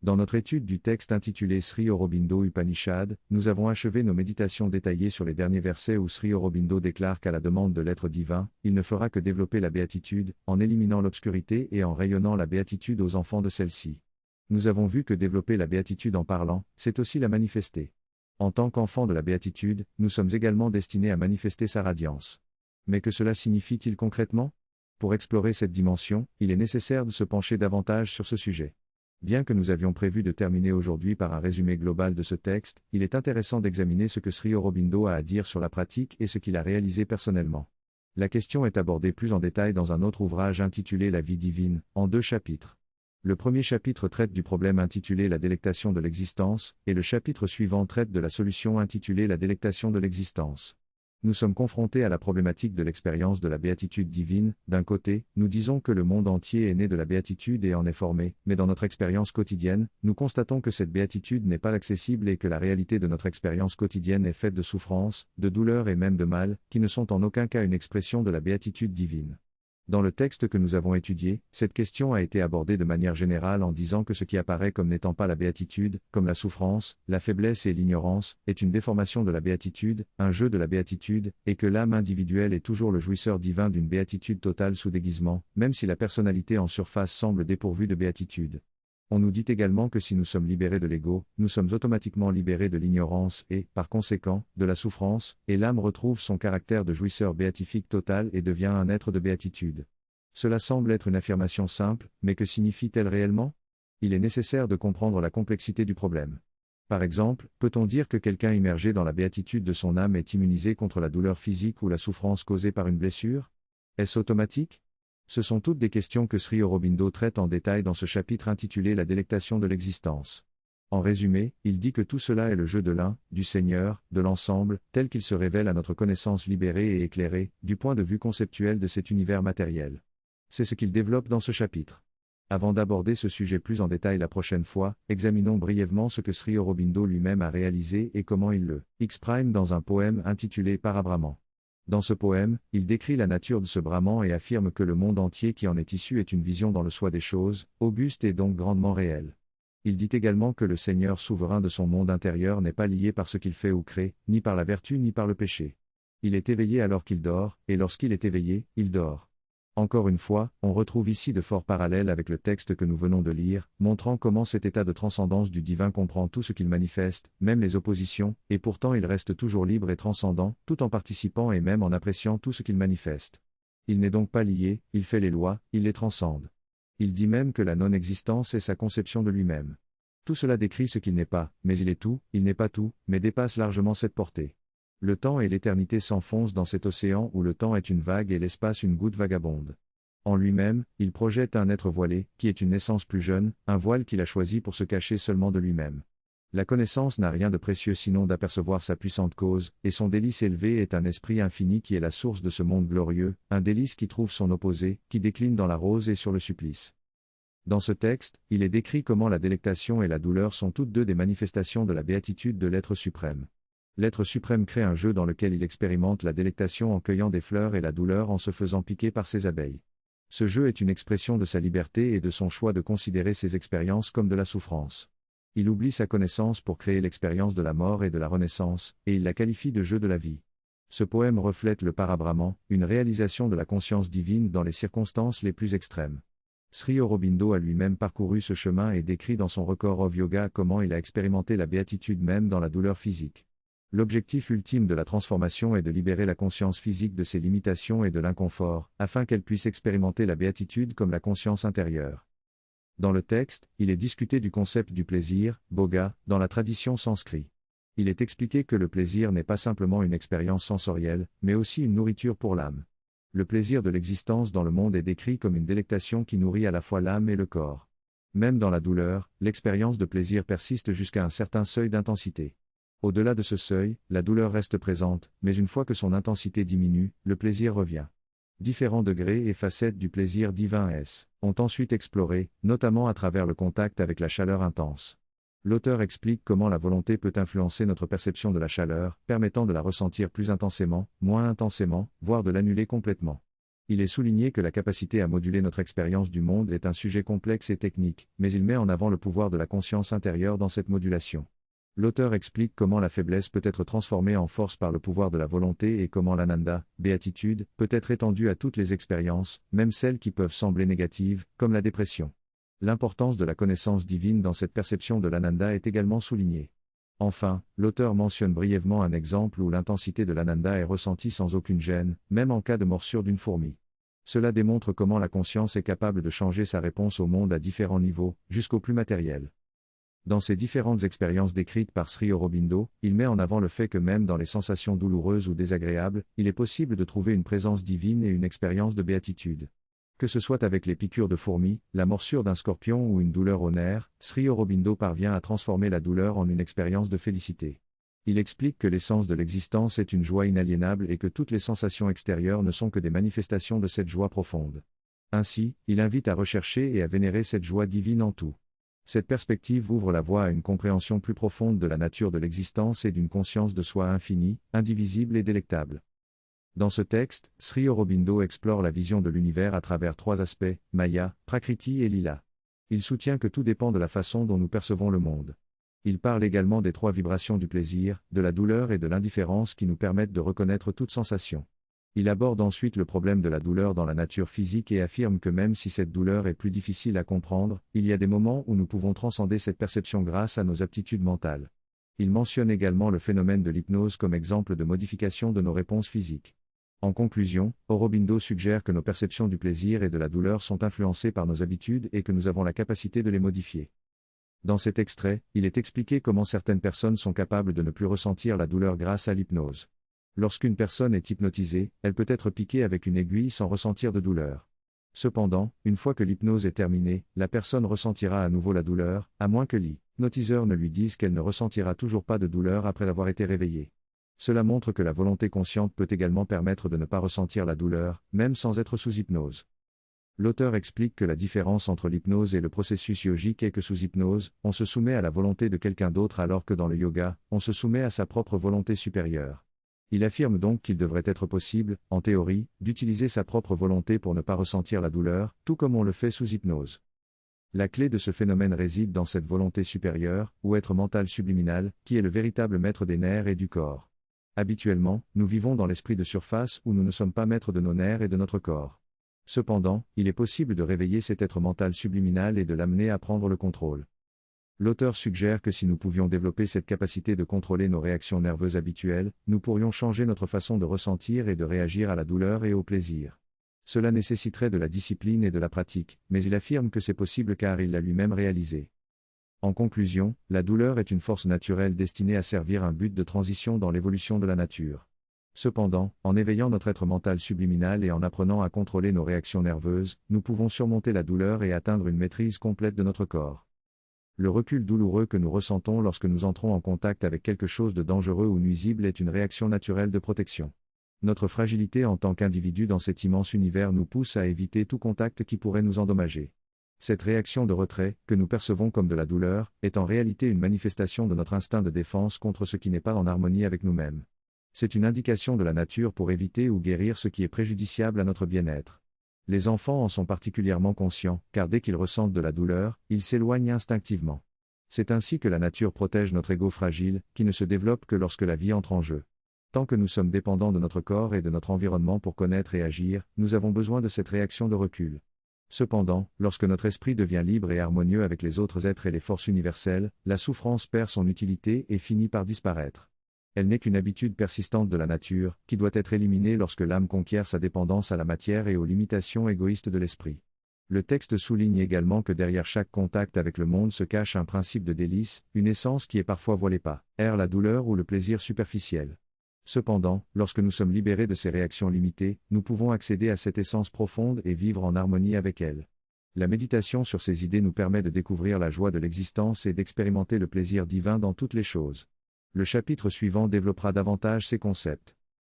Dans notre étude du texte intitulé Sri Aurobindo Upanishad, nous avons achevé nos méditations détaillées sur les derniers versets où Sri Aurobindo déclare qu'à la demande de l'être divin, il ne fera que développer la béatitude, en éliminant l'obscurité et en rayonnant la béatitude aux enfants de celle-ci. Nous avons vu que développer la béatitude en parlant, c'est aussi la manifester. En tant qu'enfants de la béatitude, nous sommes également destinés à manifester sa radiance. Mais que cela signifie-t-il concrètement ? Pour explorer cette dimension, il est nécessaire de se pencher davantage sur ce sujet. Bien que nous avions prévu de terminer aujourd'hui par un résumé global de ce texte, il est intéressant d'examiner ce que Sri Aurobindo a à dire sur la pratique et ce qu'il a réalisé personnellement. La question est abordée plus en détail dans un autre ouvrage intitulé La vie divine, en 2 chapitres. Le premier chapitre traite du problème intitulé La délectation de l'existence, et le chapitre suivant traite de la solution intitulée La délectation de l'existence. Nous sommes confrontés à la problématique de l'expérience de la béatitude divine. D'un côté, nous disons que le monde entier est né de la béatitude et en est formé, mais dans notre expérience quotidienne, nous constatons que cette béatitude n'est pas accessible et que la réalité de notre expérience quotidienne est faite de souffrances, de douleurs et même de mal, qui ne sont en aucun cas une expression de la béatitude divine. Dans le texte que nous avons étudié, cette question a été abordée de manière générale en disant que ce qui apparaît comme n'étant pas la béatitude, comme la souffrance, la faiblesse et l'ignorance, est une déformation de la béatitude, un jeu de la béatitude, et que l'âme individuelle est toujours le jouisseur divin d'une béatitude totale sous déguisement, même si la personnalité en surface semble dépourvue de béatitude. On nous dit également que si nous sommes libérés de l'ego, nous sommes automatiquement libérés de l'ignorance et, par conséquent, de la souffrance, et l'âme retrouve son caractère de jouisseur béatifique total et devient un être de béatitude. Cela semble être une affirmation simple, mais que signifie-t-elle réellement ? Il est nécessaire de comprendre la complexité du problème. Par exemple, peut-on dire que quelqu'un immergé dans la béatitude de son âme est immunisé contre la douleur physique ou la souffrance causée par une blessure ? Est-ce automatique ? Ce sont toutes des questions que Sri Aurobindo traite en détail dans ce chapitre intitulé La délectation de l'existence. En résumé, il dit que tout cela est le jeu de l'un, du Seigneur, de l'ensemble, tel qu'il se révèle à notre connaissance libérée et éclairée, du point de vue conceptuel de cet univers matériel. C'est ce qu'il développe dans ce chapitre. Avant d'aborder ce sujet plus en détail la prochaine fois, examinons brièvement ce que Sri Aurobindo lui-même a réalisé et comment il le exprime dans un poème intitulé Parabrahman. Dans ce poème, il décrit la nature de ce Brahman et affirme que le monde entier qui en est issu est une vision dans le soi des choses, auguste et donc grandement réelle. Il dit également que le Seigneur souverain de son monde intérieur n'est pas lié par ce qu'il fait ou crée, ni par la vertu ni par le péché. Il est éveillé alors qu'il dort, et lorsqu'il est éveillé, il dort. Encore une fois, on retrouve ici de forts parallèles avec le texte que nous venons de lire, montrant comment cet état de transcendance du divin comprend tout ce qu'il manifeste, même les oppositions, et pourtant il reste toujours libre et transcendant, tout en participant et même en appréciant tout ce qu'il manifeste. Il n'est donc pas lié, il fait les lois, il les transcende. Il dit même que la non-existence est sa conception de lui-même. Tout cela décrit ce qu'il n'est pas, mais il est tout, il n'est pas tout, mais dépasse largement cette portée. Le temps et l'éternité s'enfoncent dans cet océan où le temps est une vague et l'espace une goutte vagabonde. En lui-même, il projette un être voilé, qui est une naissance plus jeune, un voile qu'il a choisi pour se cacher seulement de lui-même. La connaissance n'a rien de précieux sinon d'apercevoir sa puissante cause, et son délice élevé est un esprit infini qui est la source de ce monde glorieux, un délice qui trouve son opposé, qui décline dans la rose et sur le supplice. Dans ce texte, il est décrit comment la délectation et la douleur sont toutes deux des manifestations de la béatitude de l'être suprême. L'être suprême crée un jeu dans lequel il expérimente la délectation en cueillant des fleurs et la douleur en se faisant piquer par ses abeilles. Ce jeu est une expression de sa liberté et de son choix de considérer ses expériences comme de la souffrance. Il oublie sa connaissance pour créer l'expérience de la mort et de la renaissance, et il la qualifie de jeu de la vie. Ce poème reflète le Parabrahman, une réalisation de la conscience divine dans les circonstances les plus extrêmes. Sri Aurobindo a lui-même parcouru ce chemin et décrit dans son Record of Yoga comment il a expérimenté la béatitude même dans la douleur physique. L'objectif ultime de la transformation est de libérer la conscience physique de ses limitations et de l'inconfort, afin qu'elle puisse expérimenter la béatitude comme la conscience intérieure. Dans le texte, il est discuté du concept du plaisir, bhoga, dans la tradition sanskrit. Il est expliqué que le plaisir n'est pas simplement une expérience sensorielle, mais aussi une nourriture pour l'âme. Le plaisir de l'existence dans le monde est décrit comme une délectation qui nourrit à la fois l'âme et le corps. Même dans la douleur, l'expérience de plaisir persiste jusqu'à un certain seuil d'intensité. Au-delà de ce seuil, la douleur reste présente, mais une fois que son intensité diminue, le plaisir revient. Différents degrés et facettes du plaisir divin ont ensuite exploré, notamment à travers le contact avec la chaleur intense. L'auteur explique comment la volonté peut influencer notre perception de la chaleur, permettant de la ressentir plus intensément, moins intensément, voire de l'annuler complètement. Il est souligné que la capacité à moduler notre expérience du monde est un sujet complexe et technique, mais il met en avant le pouvoir de la conscience intérieure dans cette modulation. L'auteur explique comment la faiblesse peut être transformée en force par le pouvoir de la volonté et comment l'ananda, béatitude, peut être étendue à toutes les expériences, même celles qui peuvent sembler négatives, comme la dépression. L'importance de la connaissance divine dans cette perception de l'ananda est également soulignée. Enfin, l'auteur mentionne brièvement un exemple où l'intensité de l'ananda est ressentie sans aucune gêne, même en cas de morsure d'une fourmi. Cela démontre comment la conscience est capable de changer sa réponse au monde à différents niveaux, jusqu'au plus matériel. Dans ces différentes expériences décrites par Sri Aurobindo, il met en avant le fait que même dans les sensations douloureuses ou désagréables, il est possible de trouver une présence divine et une expérience de béatitude. Que ce soit avec les piqûres de fourmis, la morsure d'un scorpion ou une douleur au nerf, Sri Aurobindo parvient à transformer la douleur en une expérience de félicité. Il explique que l'essence de l'existence est une joie inaliénable et que toutes les sensations extérieures ne sont que des manifestations de cette joie profonde. Ainsi, il invite à rechercher et à vénérer cette joie divine en tout. Cette perspective ouvre la voie à une compréhension plus profonde de la nature de l'existence et d'une conscience de soi infinie, indivisible et délectable. Dans ce texte, Sri Aurobindo explore la vision de l'univers à travers trois aspects, Maya, Prakriti et Lila. Il soutient que tout dépend de la façon dont nous percevons le monde. Il parle également des trois vibrations du plaisir, de la douleur et de l'indifférence qui nous permettent de reconnaître toute sensation. Il aborde ensuite le problème de la douleur dans la nature physique et affirme que même si cette douleur est plus difficile à comprendre, il y a des moments où nous pouvons transcender cette perception grâce à nos aptitudes mentales. Il mentionne également le phénomène de l'hypnose comme exemple de modification de nos réponses physiques. En conclusion, Aurobindo suggère que nos perceptions du plaisir et de la douleur sont influencées par nos habitudes et que nous avons la capacité de les modifier. Dans cet extrait, il est expliqué comment certaines personnes sont capables de ne plus ressentir la douleur grâce à l'hypnose. Lorsqu'une personne est hypnotisée, elle peut être piquée avec une aiguille sans ressentir de douleur. Cependant, une fois que l'hypnose est terminée, la personne ressentira à nouveau la douleur, à moins que l'hypnotiseur ne lui dise qu'elle ne ressentira toujours pas de douleur après avoir été réveillée. Cela montre que la volonté consciente peut également permettre de ne pas ressentir la douleur, même sans être sous hypnose. L'auteur explique que la différence entre l'hypnose et le processus yogique est que sous hypnose, on se soumet à la volonté de quelqu'un d'autre alors que dans le yoga, on se soumet à sa propre volonté supérieure. Il affirme donc qu'il devrait être possible, en théorie, d'utiliser sa propre volonté pour ne pas ressentir la douleur, tout comme on le fait sous hypnose. La clé de ce phénomène réside dans cette volonté supérieure, ou être mental subliminal, qui est le véritable maître des nerfs et du corps. Habituellement, nous vivons dans l'esprit de surface où nous ne sommes pas maîtres de nos nerfs et de notre corps. Cependant, il est possible de réveiller cet être mental subliminal et de l'amener à prendre le contrôle. L'auteur suggère que si nous pouvions développer cette capacité de contrôler nos réactions nerveuses habituelles, nous pourrions changer notre façon de ressentir et de réagir à la douleur et au plaisir. Cela nécessiterait de la discipline et de la pratique, mais il affirme que c'est possible car il l'a lui-même réalisé. En conclusion, la douleur est une force naturelle destinée à servir un but de transition dans l'évolution de la nature. Cependant, en éveillant notre être mental subliminal et en apprenant à contrôler nos réactions nerveuses, nous pouvons surmonter la douleur et atteindre une maîtrise complète de notre corps. Le recul douloureux que nous ressentons lorsque nous entrons en contact avec quelque chose de dangereux ou nuisible est une réaction naturelle de protection. Notre fragilité en tant qu'individu dans cet immense univers nous pousse à éviter tout contact qui pourrait nous endommager. Cette réaction de retrait, que nous percevons comme de la douleur, est en réalité une manifestation de notre instinct de défense contre ce qui n'est pas en harmonie avec nous-mêmes. C'est une indication de la nature pour éviter ou guérir ce qui est préjudiciable à notre bien-être. Les enfants en sont particulièrement conscients, car dès qu'ils ressentent de la douleur, ils s'éloignent instinctivement. C'est ainsi que la nature protège notre ego fragile, qui ne se développe que lorsque la vie entre en jeu. Tant que nous sommes dépendants de notre corps et de notre environnement pour connaître et agir, nous avons besoin de cette réaction de recul. Cependant, lorsque notre esprit devient libre et harmonieux avec les autres êtres et les forces universelles, la souffrance perd son utilité et finit par disparaître. Elle n'est qu'une habitude persistante de la nature, qui doit être éliminée lorsque l'âme conquiert sa dépendance à la matière et aux limitations égoïstes de l'esprit. Le texte souligne également que derrière chaque contact avec le monde se cache un principe de délice, une essence qui est parfois voilée par la douleur ou le plaisir superficiel. Cependant, lorsque nous sommes libérés de ces réactions limitées, nous pouvons accéder à cette essence profonde et vivre en harmonie avec elle. La méditation sur ces idées nous permet de découvrir la joie de l'existence et d'expérimenter le plaisir divin dans toutes les choses. Le chapitre suivant développera davantage ces concepts.